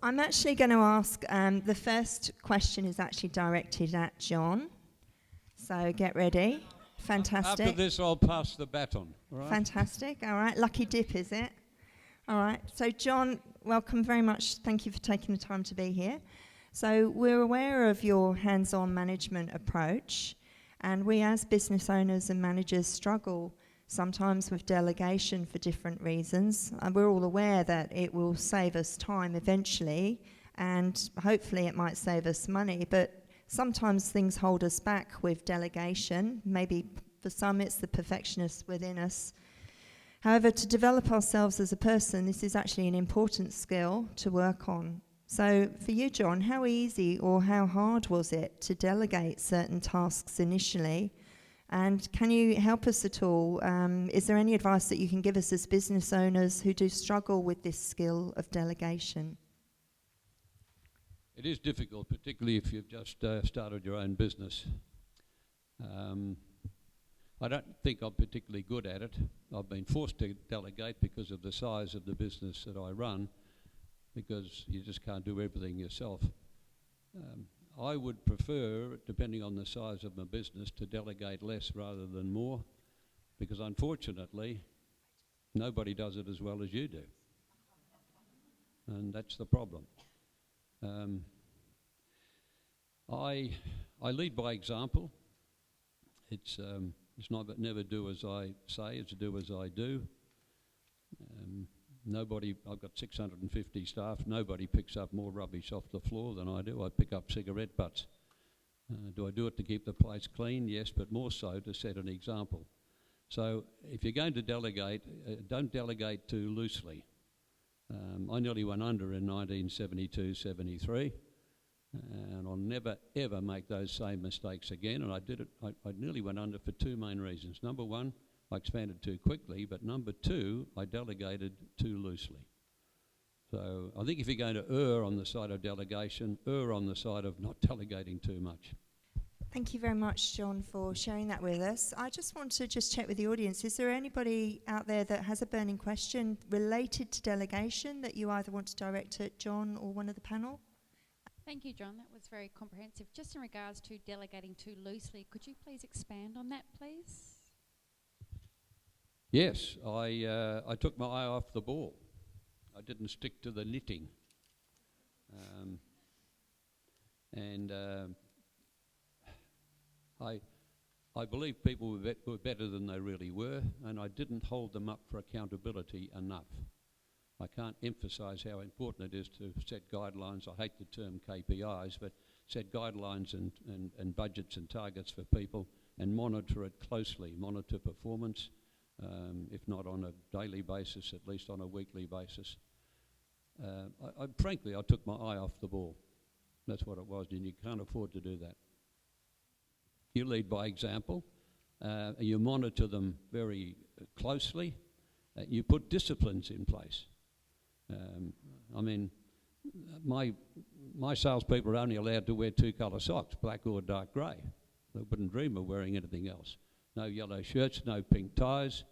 I'm actually going to ask, the first question is actually directed at John. So get ready. Fantastic. After this, I'll pass the baton. All right? Fantastic. All right. Lucky dip, is it? All right. So John, welcome very much. Thank you for taking the time to be here. So we're aware of your hands-on management approach, and we as business owners and managers struggle sometimes with delegation for different reasons. And we're all aware that it will save us time eventually, and hopefully it might save us money, but sometimes things hold us back with delegation. Maybe for some it's the perfectionist within us. However, to develop ourselves as a person, this is actually an important skill to work on. So for you, John, how easy or how hard was it to delegate certain tasks initially? And can you help us at all? Is there any advice that you can give us as business owners who do struggle with this skill of delegation? It is difficult, particularly if you've just started your own business. I don't think I'm particularly good at it. I've been forced to delegate because of the size of the business that I run, because you just can't do everything yourself. I would prefer, depending on the size of my business, to delegate less rather than more, because unfortunately, nobody does it as well as you do. And that's the problem. I lead by example. It's not never do as I say, it's do as I do. I've got 650 staff, nobody picks up more rubbish off the floor than I do. I pick up cigarette butts. Do I do it to keep the place clean? Yes, but more so to set an example. So if you're going to delegate, don't delegate too loosely. I nearly went under in 1972-73, and I'll never ever make those same mistakes again. And I did it. I nearly went under for two main reasons. Number one, I expanded too quickly, but number two, I delegated too loosely. So I think if you're going to err on the side of delegation, err on the side of not delegating too much. Thank you very much, John, for sharing that with us. I just want to check with the audience. Is there anybody out there that has a burning question related to delegation that you either want to direct at John or one of the panel? Thank you, John. That was very comprehensive. Just in regards to delegating too loosely, could you please expand on that, please? Yes, I took my eye off the ball. I didn't stick to the knitting. I believe people were better than they really were, and I didn't hold them up for accountability enough. I can't emphasise how important it is to set guidelines. I hate the term KPIs, but set guidelines and budgets and targets for people and monitor it closely, monitor performance, if not on a daily basis, at least on a weekly basis. Frankly, I took my eye off the ball. That's what it was, and you can't afford to do that. You lead by example. You monitor them very closely. You put disciplines in place. My salespeople are only allowed to wear two colour socks, black or dark grey. They wouldn't dream of wearing anything else. No yellow shirts, no pink ties.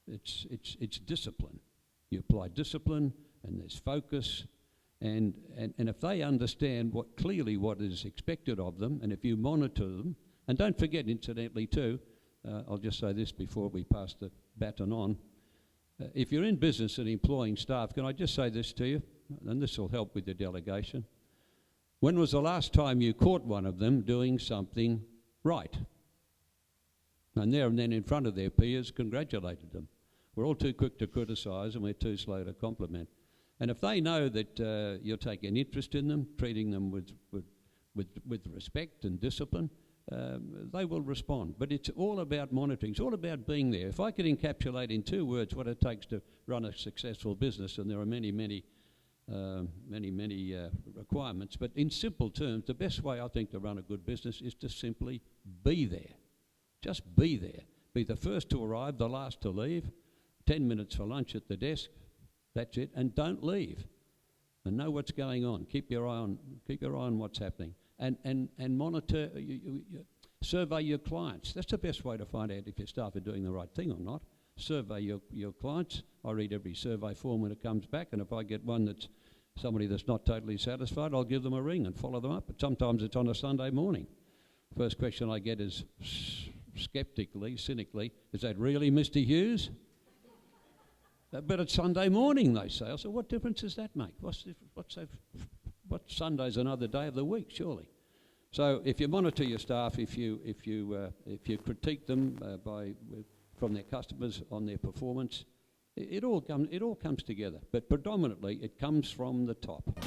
It's discipline. You apply discipline, and there's focus, and if they understand what is expected of them, and if you monitor them, and don't forget, incidentally too, I'll just say this before we pass the baton on. If you're in business and employing staff, can I just say this to you, and this will help with your delegation. When was the last time you caught one of them doing something right? And there and then in front of their peers congratulated them. We're all too quick to criticise, and we're too slow to compliment. And if they know that you're taking an interest in them, treating them with respect and discipline, they will respond. But it's all about monitoring. It's all about being there. If I could encapsulate in two words what it takes to run a successful business, and there are many requirements, but in simple terms, the best way I think to run a good business is to simply be there. Just be there. Be the first to arrive, the last to leave. 10 minutes for lunch at the desk. That's it. And don't leave. And know what's going on. Keep your eye on what's happening. And monitor, survey your clients. That's the best way to find out if your staff are doing the right thing or not. Survey your clients. I read every survey form when it comes back, and if I get one that's somebody that's not totally satisfied, I'll give them a ring and follow them up. But sometimes it's on a Sunday morning. First question I get is sceptically, cynically, is that really Mr. Hughes? But it's Sunday morning, they say. I said, what difference does that make? What Sunday's another day of the week, surely? So if you monitor your staff, if you critique them from their customers on their performance, it all comes together. But predominantly, it comes from the top.